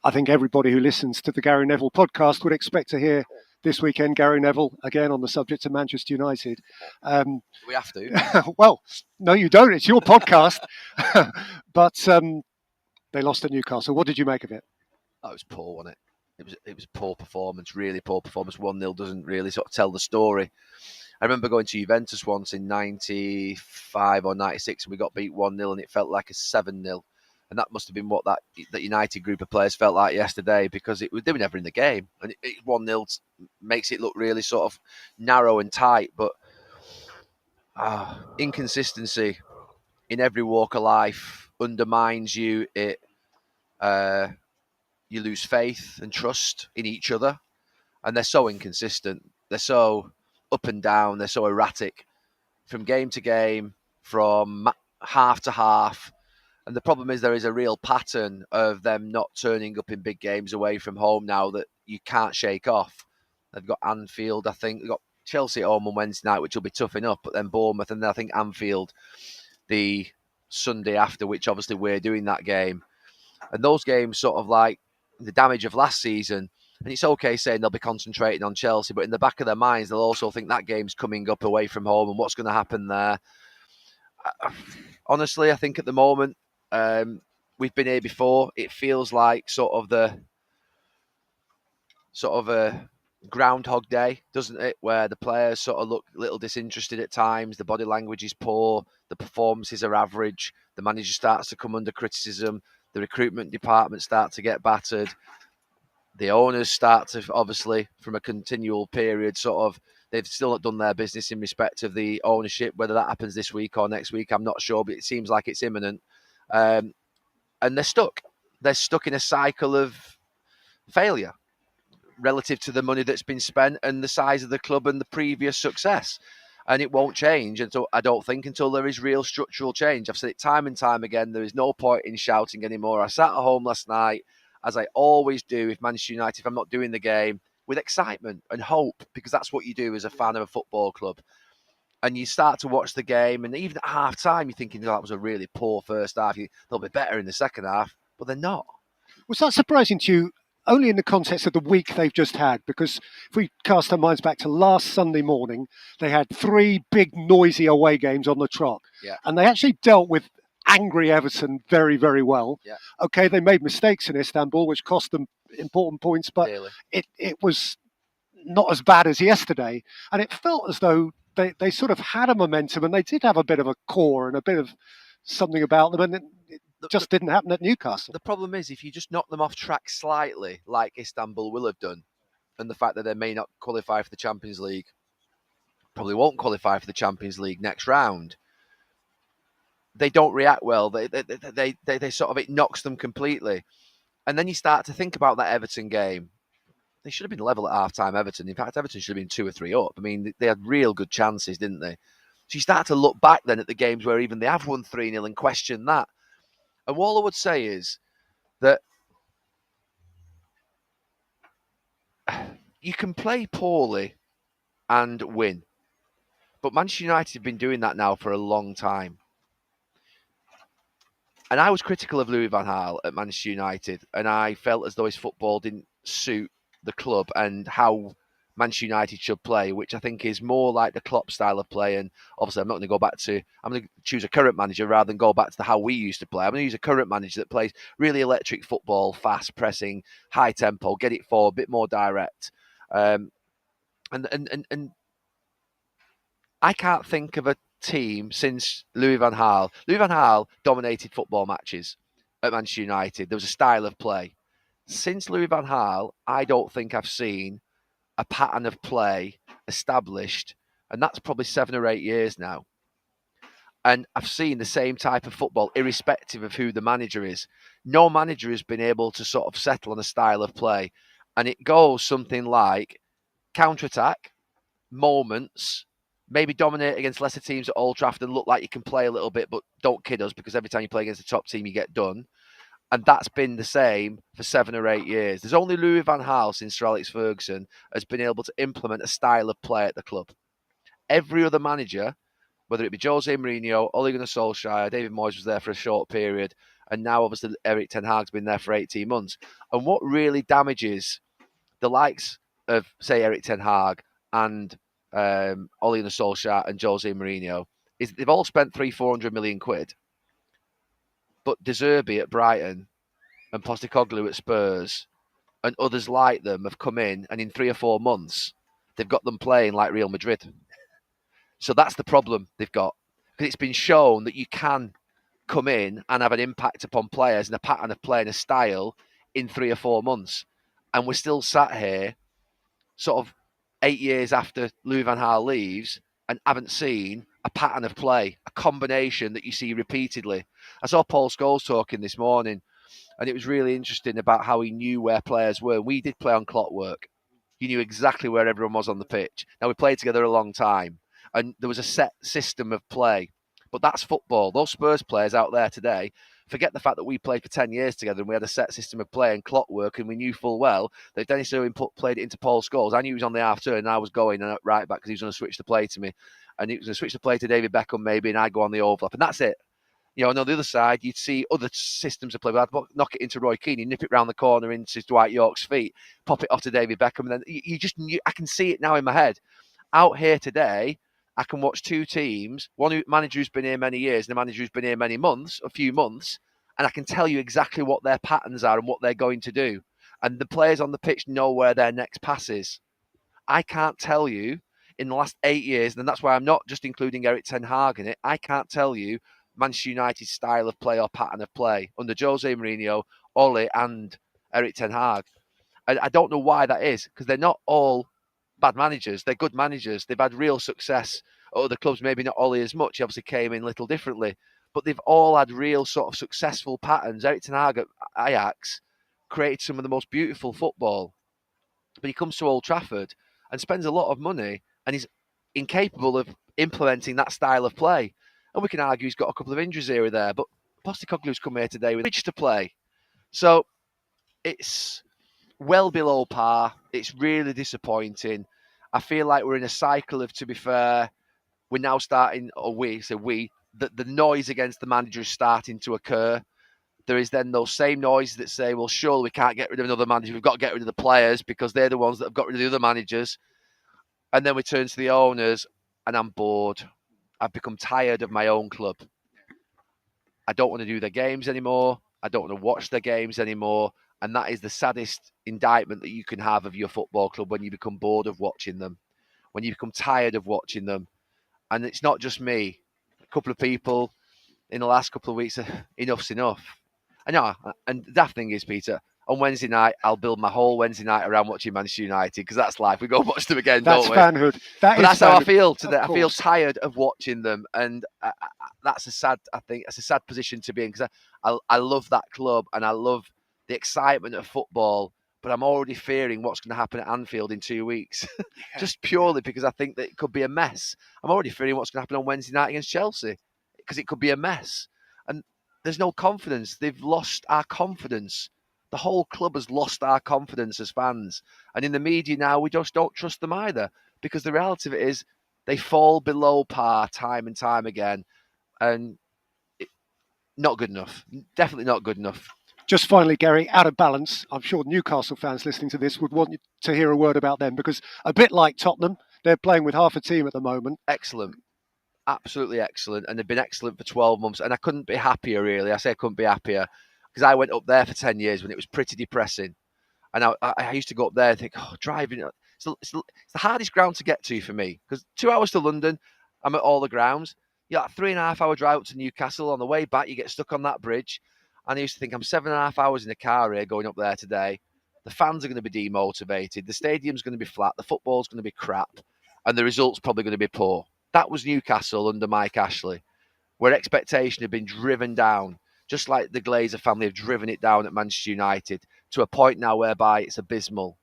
I think everybody who listens to the Gary Neville podcast would expect to hear this weekend Gary Neville again on the subject of Manchester United. We have to. Well, no, you don't. It's your podcast. But they lost to Newcastle. What did you make of it? That was poor, wasn't it? It was poor performance, really poor performance. 1-0 doesn't really sort of tell the story. I remember going to Juventus once in 95 or 96 and we got beat 1-0 and it felt like a 7-0. And that must have been what that United group of players felt like yesterday, because they were never in the game. And 1-0 makes it look really sort of narrow and tight. But inconsistency in every walk of life undermines you. You lose faith and trust in each other. And they're so inconsistent. They're so up and down. They're so erratic from game to game, from half to half. And the problem is there is a real pattern of them not turning up in big games away from home now that you can't shake off. They've got Anfield, I think. They've got Chelsea at home on Wednesday night, which will be tough enough. But then Bournemouth and then I think Anfield the Sunday after, which obviously we're doing that game. And those games sort of like the damage of last season. And it's okay saying they'll be concentrating on Chelsea, but in the back of their minds, they'll also think that game's coming up away from home and what's going to happen there. Honestly, I think at the moment, we've been here before. It feels like sort of a Groundhog Day, doesn't it? Where the players sort of look a little disinterested at times. The body language is poor. The performances are average. The manager starts to come under criticism. The recruitment department start to get battered. The owners start to, obviously, from a continual period, sort of, they've still not done their business in respect of the ownership. Whether that happens this week or next week, I'm not sure, but it seems like it's imminent. And they're stuck. They're stuck in a cycle of failure relative to the money that's been spent and the size of the club and the previous success. And it won't change until, I don't think, until there is real structural change. I've said it time and time again. There is no point in shouting anymore. I sat at home last night, as I always do if Manchester United, if I'm not doing the game, with excitement and hope, because that's what you do as a fan of a football club. And you start to watch the game, and even at half time, you're thinking, oh, that was a really poor first half. They'll be better in the second half, but they're not. Was that surprising to you? Only in the context of the week they've just had, because if we cast our minds back to last Sunday morning, they had 3 big, noisy away games on the trot. Yeah. And they actually dealt with angry Everton very, very well. Yeah. Okay, they made mistakes in Istanbul, which cost them important points, but it was not as bad as yesterday. And it felt as though they sort of had a momentum, and they did have a bit of a core and a bit of something about them, and it just didn't happen at Newcastle. The problem is, if you just knock them off track slightly, like Istanbul will have done, and the fact that they may not qualify for the Champions League, probably won't qualify for the Champions League next round, they don't react well. They sort of, it knocks them completely. And then you start to think about that Everton game. They should have been level at half-time, Everton. In fact, Everton should have been 2 or 3 up. I mean, they had real good chances, didn't they? So you start to look back then at the games where even they have won 3-0 and question that. And all I would say is that you can play poorly and win. But Manchester United have been doing that now for a long time. And I was critical of Louis van Gaal at Manchester United, and I felt as though his football didn't suit the club and how Manchester United should play, which I think is more like the Klopp style of play. And obviously, I'm going to choose a current manager rather than go back to how we used to play. I'm going to use a current manager that plays really electric football, fast pressing, high tempo, get it forward, a bit more direct. And I can't think of a team since Louis van Gaal. Louis van Gaal dominated football matches at Manchester United. There was a style of play. Since Louis van Gaal, I don't think I've seen a pattern of play established, and that's probably 7 or 8 years now. And I've seen the same type of football, irrespective of who the manager is. No manager has been able to sort of settle on a style of play. And it goes something like counter-attack, moments, maybe dominate against lesser teams at Old Trafford and look like you can play a little bit, but don't kid us, because every time you play against a top team, you get done. And that's been the same for 7 or 8 years. There's only Louis van Gaal since Sir Alex Ferguson has been able to implement a style of play at the club. Every other manager, whether it be Jose Mourinho, Ole Gunnar Solskjaer, David Moyes was there for a short period, And now, obviously, Erik Ten Hag's been there for 18 months. And what really damages the likes of, say, Erik Ten Hag and Ole Gunnar Solskjaer and Jose Mourinho is they've all spent 300-400 million quid. But De Zerbi at Brighton and Postecoglou at Spurs and others like them have come in, and in 3 or 4 months, they've got them playing like Real Madrid. So that's the problem they've got. Because it's been shown that you can come in and have an impact upon players and a pattern of play and a style in 3 or 4 months. And we're still sat here sort of 8 years after Louis van Gaal leaves and haven't seen a pattern of play, a combination that you see repeatedly. I saw Paul Scholes talking this morning, and it was really interesting about how he knew where players were. We did play on clockwork. He knew exactly where everyone was on the pitch. Now, we played together a long time, and there was a set system of play. But that's football. Those Spurs players out there today, forget the fact that we played for 10 years together and we had a set system of play and clockwork, and we knew full well that if Dennis Irwin played it into Paul Scholes, I knew he was on the half turn and I was going right back because he was going to switch the play to me. And he was going to switch the play to David Beckham maybe, and I'd go on the overlap. And that's it. You know, and on the other side, you'd see other systems of play. I'd knock it into Roy Keane, you nip it round the corner into Dwight York's feet, pop it off to David Beckham, and then you just knew. I can see it now in my head. Out here today, I can watch two teams, one manager who's been here many years and a manager who's been here many months, a few months, and I can tell you exactly what their patterns are and what they're going to do. And the players on the pitch know where their next pass is. I can't tell you in the last 8 years, and that's why I'm not just including Erik Ten Hag in it, I can't tell you Manchester United's style of play or pattern of play under Jose Mourinho, Ole and Erik Ten Hag. I don't know why that is, because they're not all bad managers. They're good managers. They've had real success at other clubs, maybe not Ole as much. He obviously came in a little differently. But they've all had real sort of successful patterns. Erik Ten Hag at Ajax created some of the most beautiful football. But he comes to Old Trafford and spends a lot of money and he's incapable of implementing that style of play. And we can argue he's got a couple of injuries here or there, but Postecoglou's come here today with a bridge to play. So it's well below par. It's really disappointing. I feel like we're in a cycle of, to be fair, we're now starting, or the noise against the manager is starting to occur. There is then those same noises that say, well, surely we can't get rid of another manager. We've got to get rid of the players because they're the ones that have got rid of the other managers. And then we turn to the owners and I'm bored. I've become tired of my own club. I don't want to do their games anymore. I don't want to watch their games anymore. And that is the saddest indictment that you can have of your football club, when you become bored of watching them, when you become tired of watching them. And it's not just me. A couple of people in the last couple of weeks, enough's enough. I know. And the daft thing is, Peter, on Wednesday night, I'll build my whole Wednesday night around watching Manchester United, because that's life. We go watch them again, that's don't we? Fanhood. That's fanhood. how I feel today. I feel tired of watching them, and that's a sad. I think it's a sad position to be in, because I love that club and I love the excitement of football, but I'm already fearing what's going to happen at Anfield in 2 weeks, just purely because I think that it could be a mess. I'm already fearing what's going to happen on Wednesday night against Chelsea, because it could be a mess, and there's no confidence. They've lost our confidence. The whole club has lost our confidence as fans, and in the media now, we just don't trust them either, because the reality of it is they fall below par time and time again, and not good enough. Definitely not good enough. Just finally, Gary, out of balance, I'm sure Newcastle fans listening to this would want to hear a word about them, because a bit like Tottenham, they're playing with half a team at the moment. Excellent. Absolutely excellent. And they've been excellent for 12 months. And I couldn't be happier, really. I say I couldn't be happier, because I went up there for 10 years when it was pretty depressing. And I used to go up there and think, driving, it's the hardest ground to get to for me, because 2 hours to London, I'm at all the grounds. You're like 3.5 hour drive up to Newcastle. On the way back, you get stuck on that bridge. And I used to think, I'm 7.5 hours in a car here going up there today. The fans are going to be demotivated. The stadium's going to be flat. The football's going to be crap. And the result's probably going to be poor. That was Newcastle under Mike Ashley, where expectation had been driven down, just like the Glazer family have driven it down at Manchester United, to a point now whereby it's abysmal.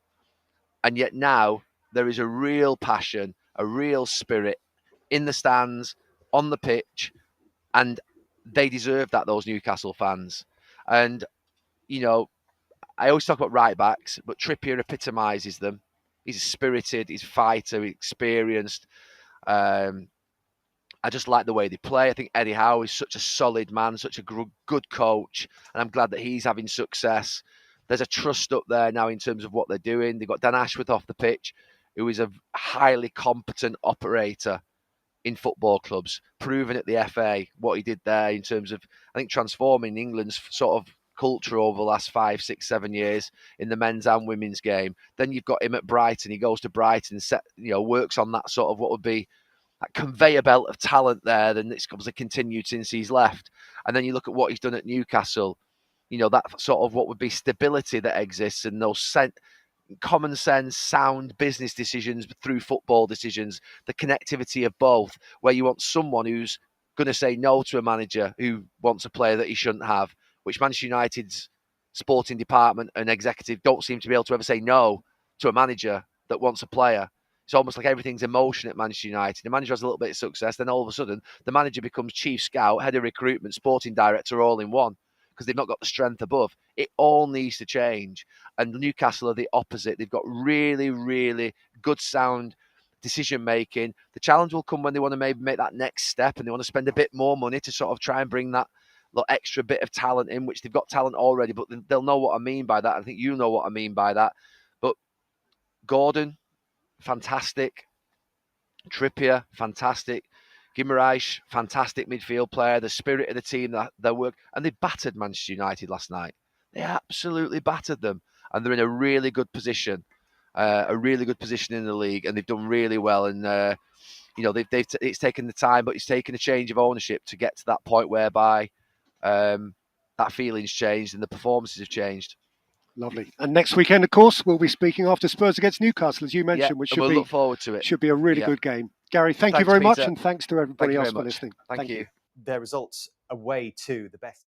And yet now there is a real passion, a real spirit in the stands, on the pitch, and they deserve that, those Newcastle fans. And, you know, I always talk about right backs, but Trippier epitomises them. He's spirited, he's fighter, experienced. And I just like the way they play. I think Eddie Howe is such a solid man, such a good coach, and I'm glad that he's having success. There's a trust up there now in terms of what they're doing. They've got Dan Ashworth off the pitch, who is a highly competent operator in football clubs, proven at the FA what he did there in terms of, I think, transforming England's sort of culture over the last 5, 6, 7 years in the men's and women's game. Then you've got him at Brighton. He goes to Brighton and works on that sort of what would be that conveyor belt of talent there. Then it's obviously continued since he's left. And then you look at what he's done at Newcastle. That sort of what would be stability that exists and those common sense, sound business decisions through football decisions, the connectivity of both, where you want someone who's going to say no to a manager who wants a player that he shouldn't have, which Manchester United's sporting department and executive don't seem to be able to ever say no to a manager that wants a player. It's almost like everything's emotion at Manchester United. The manager has a little bit of success, then all of a sudden the manager becomes chief scout, head of recruitment, sporting director all in one, because they've not got the strength above. It all needs to change. And Newcastle are the opposite. They've got really, really good sound decision making. The challenge will come when they want to maybe make that next step and they want to spend a bit more money to sort of try and bring that little extra bit of talent in, which they've got talent already, but they'll know what I mean by that. I think you know what I mean by that. But Gordon, fantastic. Trippier, fantastic. Guimaraes, fantastic midfield player. The spirit of the team, their work. And they battered Manchester United last night. They absolutely battered them. And they're in a really good position. In the league. And they've done really well. And, it's taken the time, but it's taken a change of ownership to get to that point whereby that feeling's changed and the performances have changed. Lovely. And next weekend, of course, we'll be speaking after Spurs against Newcastle, as you mentioned, which we'll look forward to it. Should be a really good game. Gary, thanks you very much, and thanks to everybody else for listening. Thank you. Their results away to the best